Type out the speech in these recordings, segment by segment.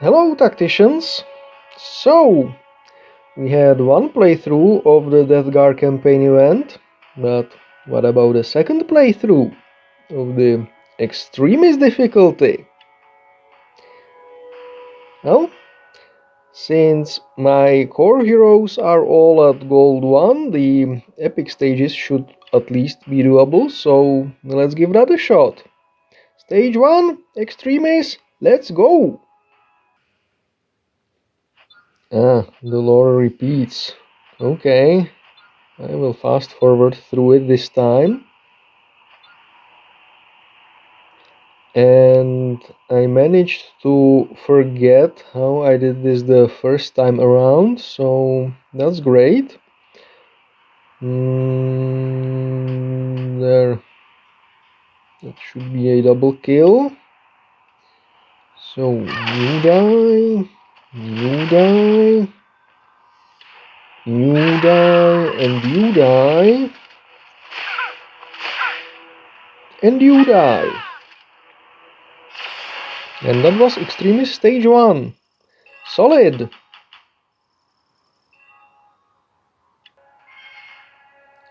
Hello tacticians! So, we had one playthrough of the Deathguard campaign event, but what about the second playthrough of the Extremis difficulty? Well, since my core heroes are all at Gold 1, the epic stages should at least be doable, so let's give that a shot. Stage 1, Extremis, let's go! The lore repeats. Okay, I will fast forward through it this time. And I managed to forget how I did this the first time around, so that's great. There, that should be a double kill. So you die, you die, you die, and you die, and you die. And that was Extremis stage 1. Solid!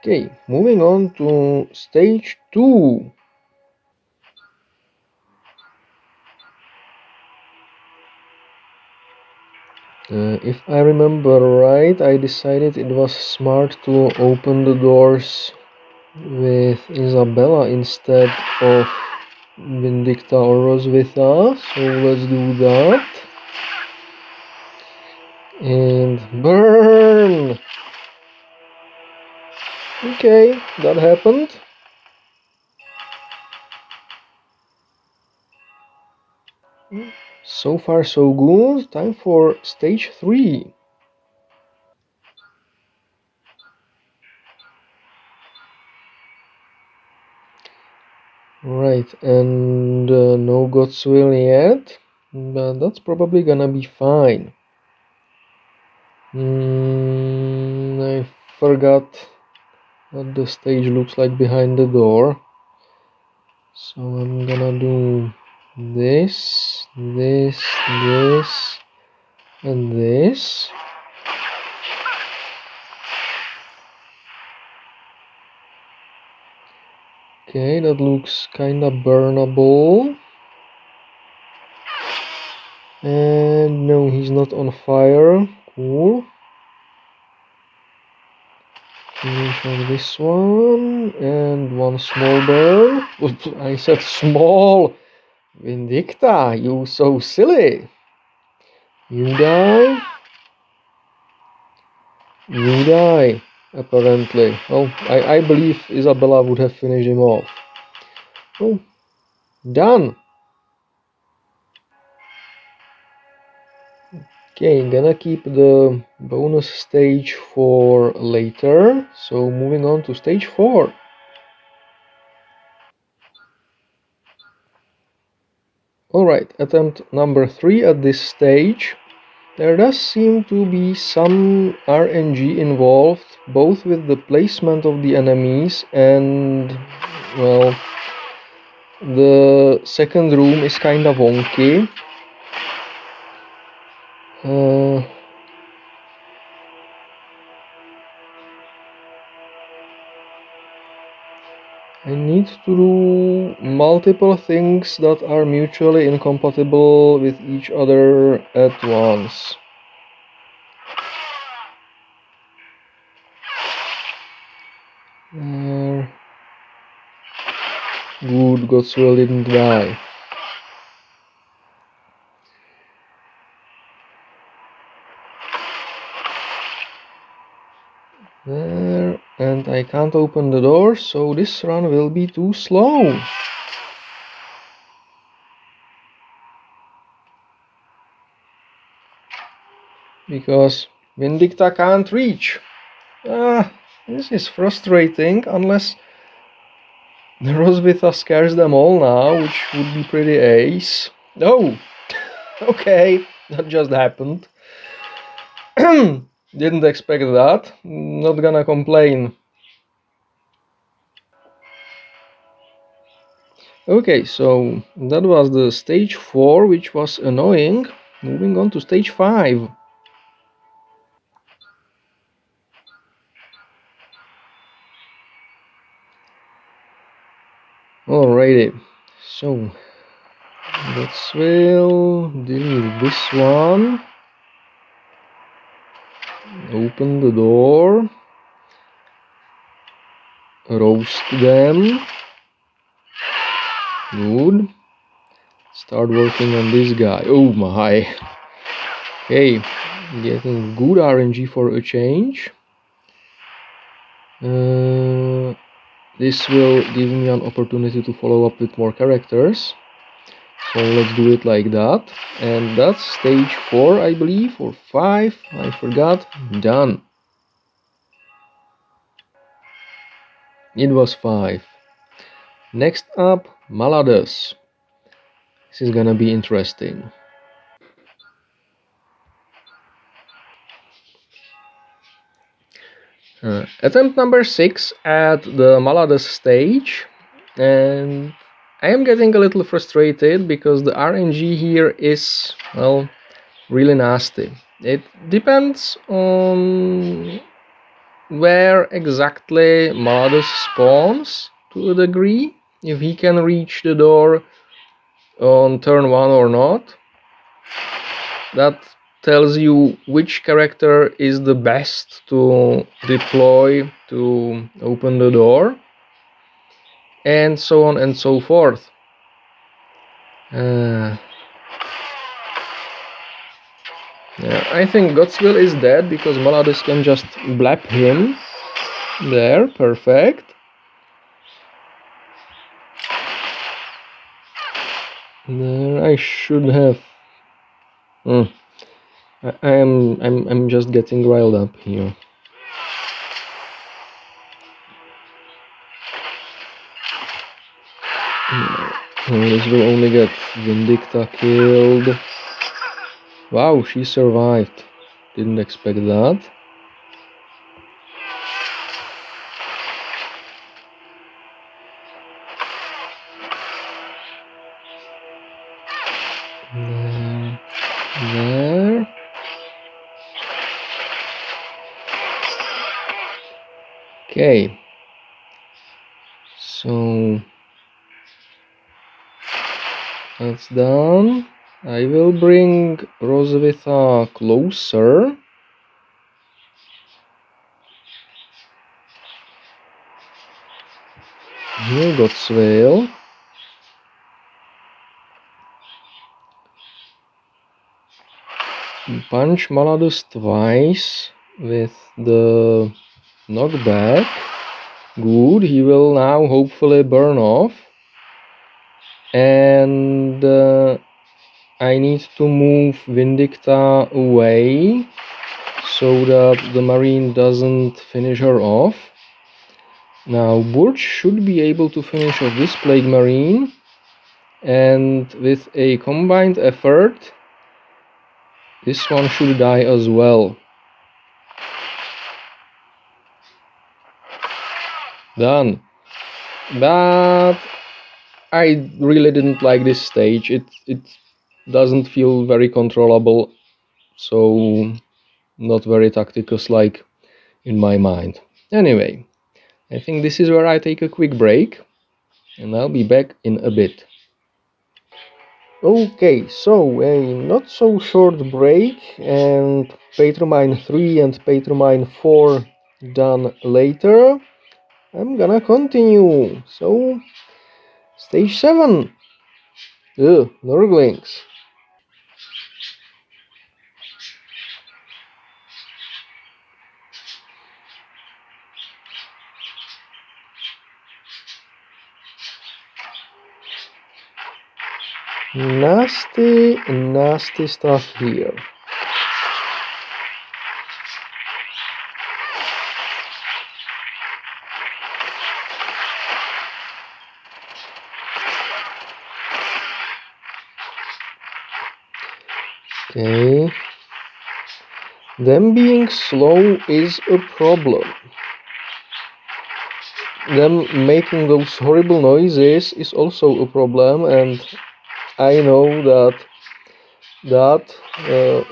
Okay, moving on to stage 2. If I remember right, I decided it was smart to open the doors with Isabella instead of Vindicta or Roswitha, so let's do that. And burn! Okay, that happened. So far so good. Time for stage 3. Right, and no God's will yet, but that's probably gonna be fine. I forgot what the stage looks like behind the door, so I'm gonna do this, this, this, and this. Okay, that looks kinda burnable. And no, he's not on fire. Cool. Finish on this one, and one small burn. Oops, I said small! Vindicta, you so silly! You die. You die, apparently. Oh, I believe Isabella would have finished him off. Oh, done! Okay, gonna keep the bonus stage for later. So moving on to stage 4. Alright, attempt number 3 at this stage. There does seem to be some RNG involved, both with the placement of the enemies and, well, the second room is kinda wonky. I need to do multiple things that are mutually incompatible with each other at once. Good, Godswill didn't die. There, and I can't open the door, so this run will be too slow. Because Vindicta can't reach. This is frustrating, unless the Roswitha scares them all now, which would be pretty ace. Oh! Okay, that just happened. Didn't expect that. Not gonna complain. Okay, so that was the stage 4, which was annoying. moving on to stage 5. Alrighty, so let's delete this one. Open the door. Roast them. Good. Start working on this guy. Oh my. Okay, getting good RNG for a change. This will give me an opportunity to follow up with more characters. So let's do it like that. And that's stage 4, I believe, or 5. I forgot. Done. It was 5. Next up, Maladus. This is gonna be interesting. Attempt number 6 at the Maladus stage, and I am getting a little frustrated because the RNG here is, well, really nasty. It depends on where exactly Maladus spawns to a degree, if he can reach the door on turn 1 or not. That tells you which character is the best to deploy to open the door, and so on and so forth. Yeah, I think Godswill is dead because Maladus can just blap him. There, perfect. There, I should have. I'm just getting riled up here. This will only get Vindicta killed. Wow, she survived. Didn't expect that. There. Okay. So that's done. I will bring Rosvitha closer. Here got Swale. Punch Maladus twice with the knockback. Good, he will now hopefully burn off. And I need to move Vindicta away so that the Marine doesn't finish her off. Now Burch should be able to finish off this Plague Marine, and with a combined effort this one should die as well. Done. But I really didn't like this stage. It doesn't feel very controllable, so not very Tacticus-like in my mind. Anyway, I think this is where I take a quick break, and I'll be back in a bit. Okay, so a not so short break, and Patromine 3 and Patromine 4 done later. I'm gonna continue. So, stage 7. Nurglings. Nasty stuff here. Okay. Them being slow is a problem. Them making those horrible noises is also a problem, and I know that That,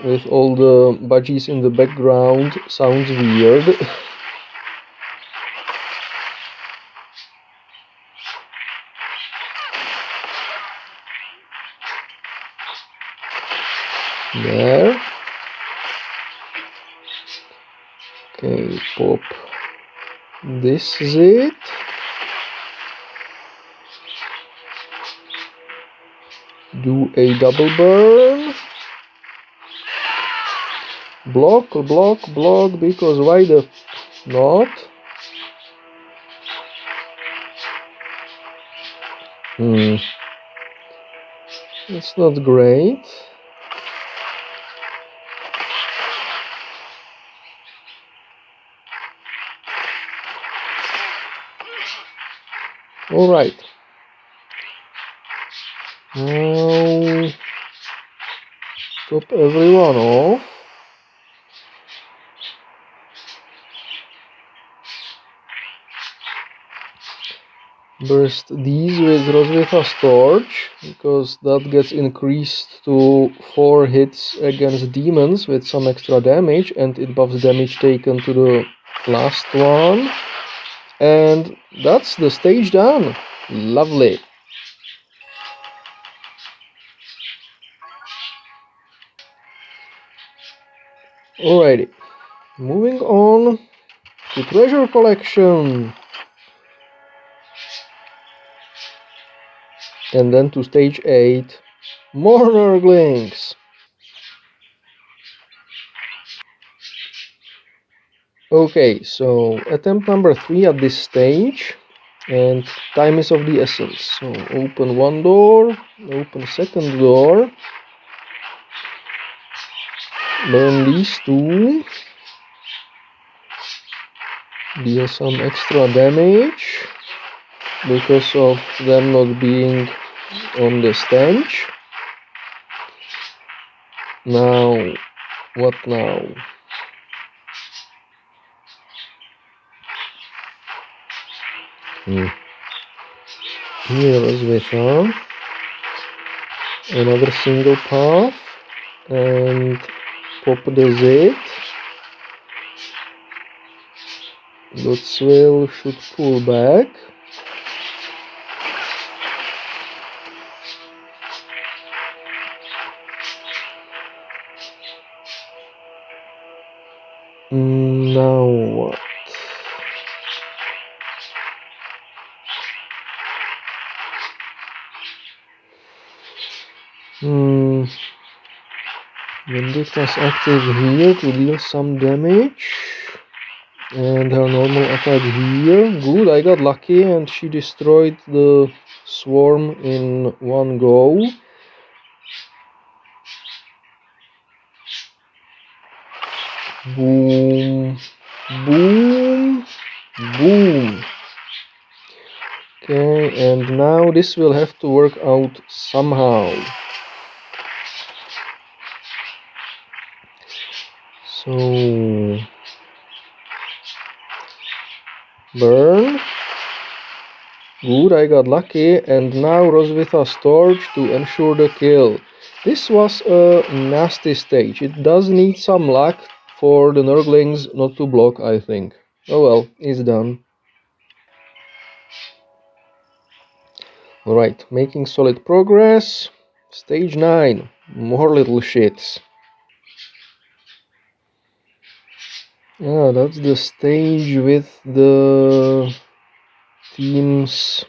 with all the budgies in the background, sounds weird. There. Okay, pop. This is it. Do a double burn. Block, block, block, because why the not? It's not great. Alright. Now top everyone off. Burst these with Roswitha's torch, because that gets increased to 4 hits against demons with some extra damage, and it buffs damage taken to the last one. And that's the stage done. Lovely. Alrighty, moving on to treasure collection. And then to stage 8, more Nurglings. Okay, so attempt number 3 at this stage, and time is of the essence. So open one door, open second door, burn these two, deal some extra damage because of them not being on the stench. Now, what now? Here is with another single path, and pop the Z. Godswill should pull back. Now what? Vindicta's active here to deal some damage, and her normal attack here. Good, I got lucky and she destroyed the swarm in one go. Boom, boom, boom. Okay, and now this will have to work out somehow. So burn. Good, I got lucky, and now Roswitha's torch to ensure the kill. This was a nasty stage. It does need some luck for the Nurglings not to block, I think. Oh well, it's done. Alright, making solid progress. Stage 9. More little shits. Yeah, that's the stage with the teams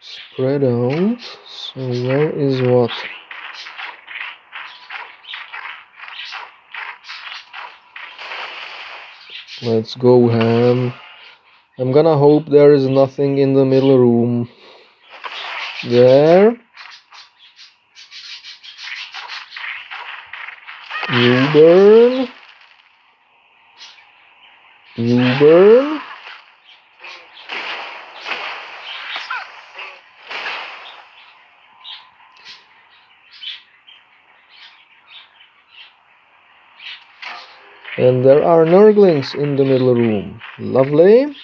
spread out. So where is what? Let's go ham. I'm gonna hope there is nothing in the middle room. There. You burn. You burn. And there are Nurglings in the middle room. Lovely.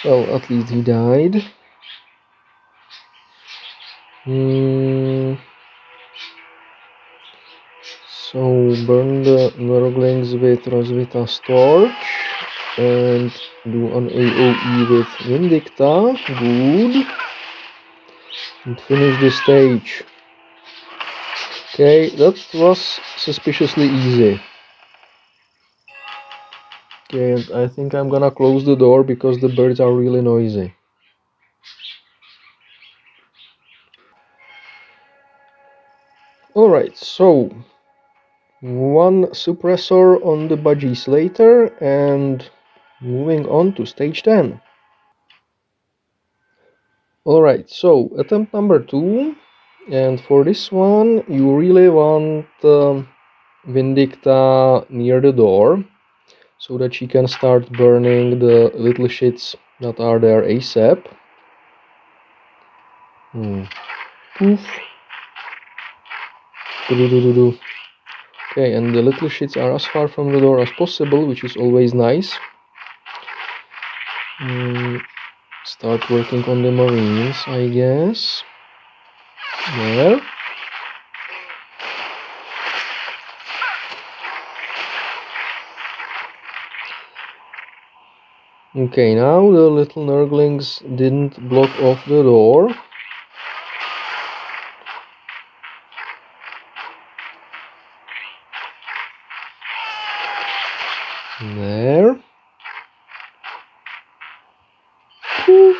Well, at least he died. So burn the Nurglings with Rosvita's torch and do an AoE with Vindicta. Good. And finish the stage. Okay, that was suspiciously easy. Okay, and I think I'm gonna close the door because the birds are really noisy. Alright, so one suppressor on the budgies later and moving on to stage 10. Alright, so attempt number 2, and for this one you really want Vindicta near the door so that she can start burning the little shits that are there ASAP. Poof. Do-do-do-do-do. Okay, and the little shits are as far from the door as possible, which is always nice. Start working on the marines, I guess. There. Okay, now the little Nurglings didn't block off the door. There. Poof.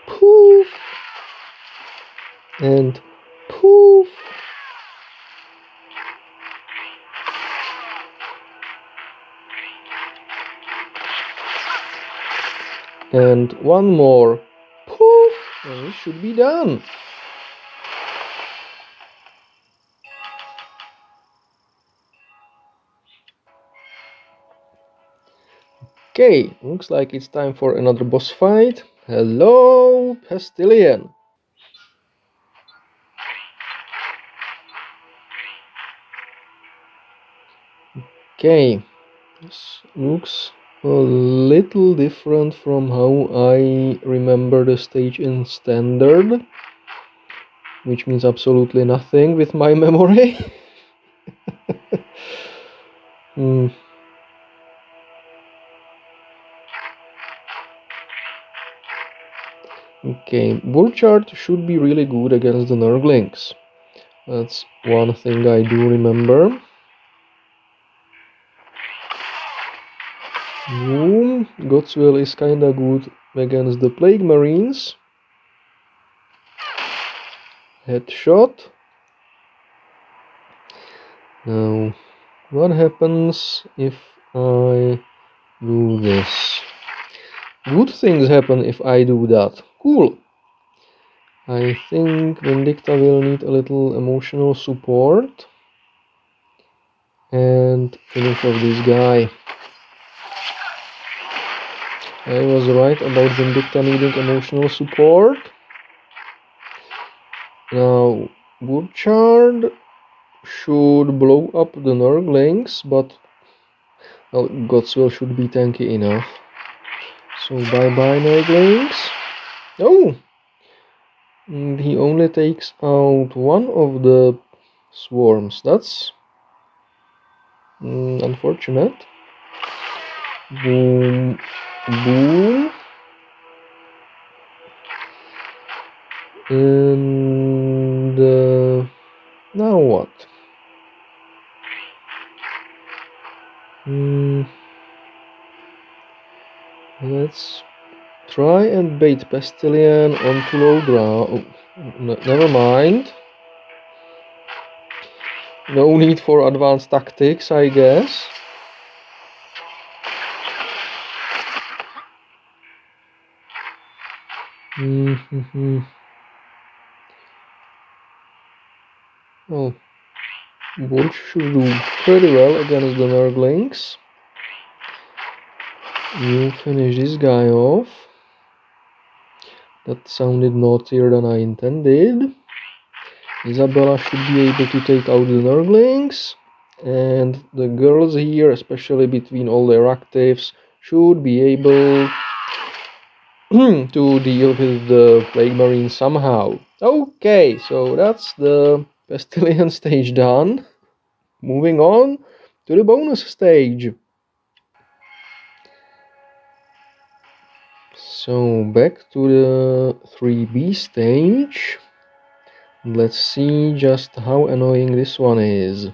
Poof. And poof. And one more. Poof. And it should be done. Okay, looks like it's time for another boss fight. Hello, Pestillian. Okay, this looks a little different from how I remember the stage in Standard, which means absolutely nothing with my memory. Okay, Burchard should be really good against the Nurglings. That's one thing I do remember. Godswill is kinda good against the Plague Marines. Headshot. Now, what happens if I do this? Good things happen if I do that. Cool. I think Vindicta will need a little emotional support. And finish off this guy. I was right about Vindicta needing emotional support. Now, Burchard should blow up the Nurglings, but well, Godswill should be tanky enough. So bye-bye Nurglings. Oh! And he only takes out one of the swarms. That's unfortunate. Boom. Boom. And now what? Let's try and bait Pestillian onto low ground. Oh, never mind. No need for advanced tactics, I guess. Well, Wolf should do pretty well against the Nurglings. You finish this guy off. That sounded naughtier than I intended. Isabella should be able to take out the Nurglings, and the girls here, especially between all their actives, should be able to deal with the Plague Marine somehow. Okay, so that's the Pestillian stage done. Moving on to the bonus stage. So back to the 3B stage. Let's see just how annoying this one is.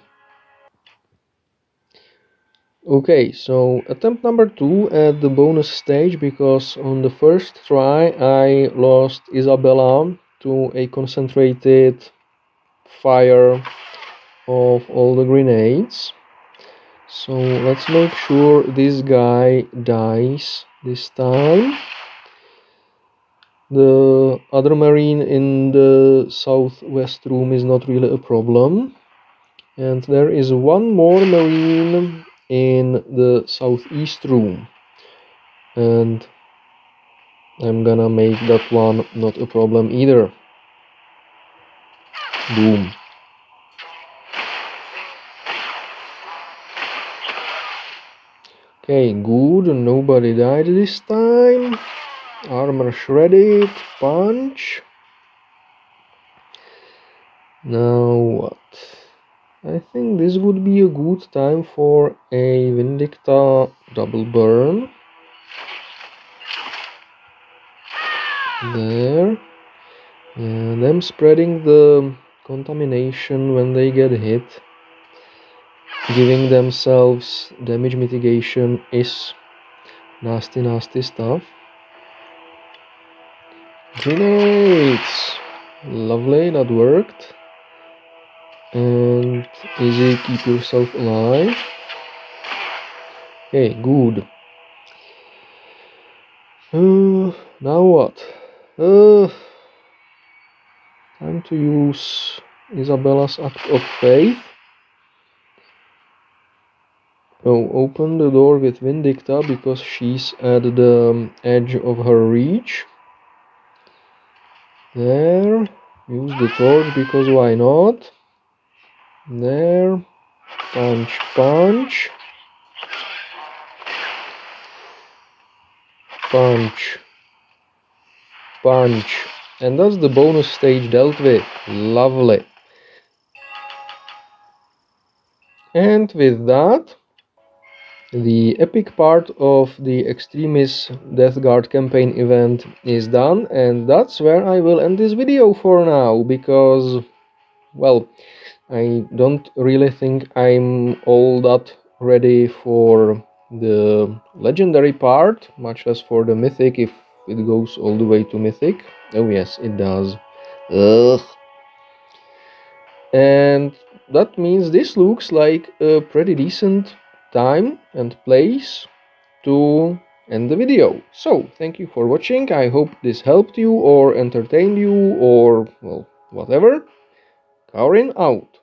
Okay, so attempt number 2 at the bonus stage, because on the first try I lost Isabella to a concentrated fire of all the grenades. So let's make sure this guy dies this time. The other marine in the southwest room is not really a problem. And there is one more marine in the southeast room. And I'm gonna make that one not a problem either. Boom. Okay, good. Nobody died this time. Armor shredded. Punch. Now what? I think this would be a good time for a Vindicta double burn. There. And them spreading the contamination when they get hit, giving themselves damage mitigation is nasty stuff. Grenades! Lovely, that worked. And easy, keep yourself alive. Okay, good. Now what? Time to use Isabella's Act of Faith. Oh, open the door with Vindicta because she's at the edge of her reach. There. Use the torch because why not? There. Punch, punch. Punch. Punch. And that's the bonus stage dealt with. Lovely. And with that, the epic part of the Extremis Death Guard campaign event is done, and that's where I will end this video for now, because, well, I don't really think I'm all that ready for the legendary part, much less for the mythic, if it goes all the way to mythic. Oh yes, it does. Ugh. And that means this looks like a pretty decent time and place to end the video. So, thank you for watching. I hope this helped you or entertained you or, well, whatever. Kaurin out.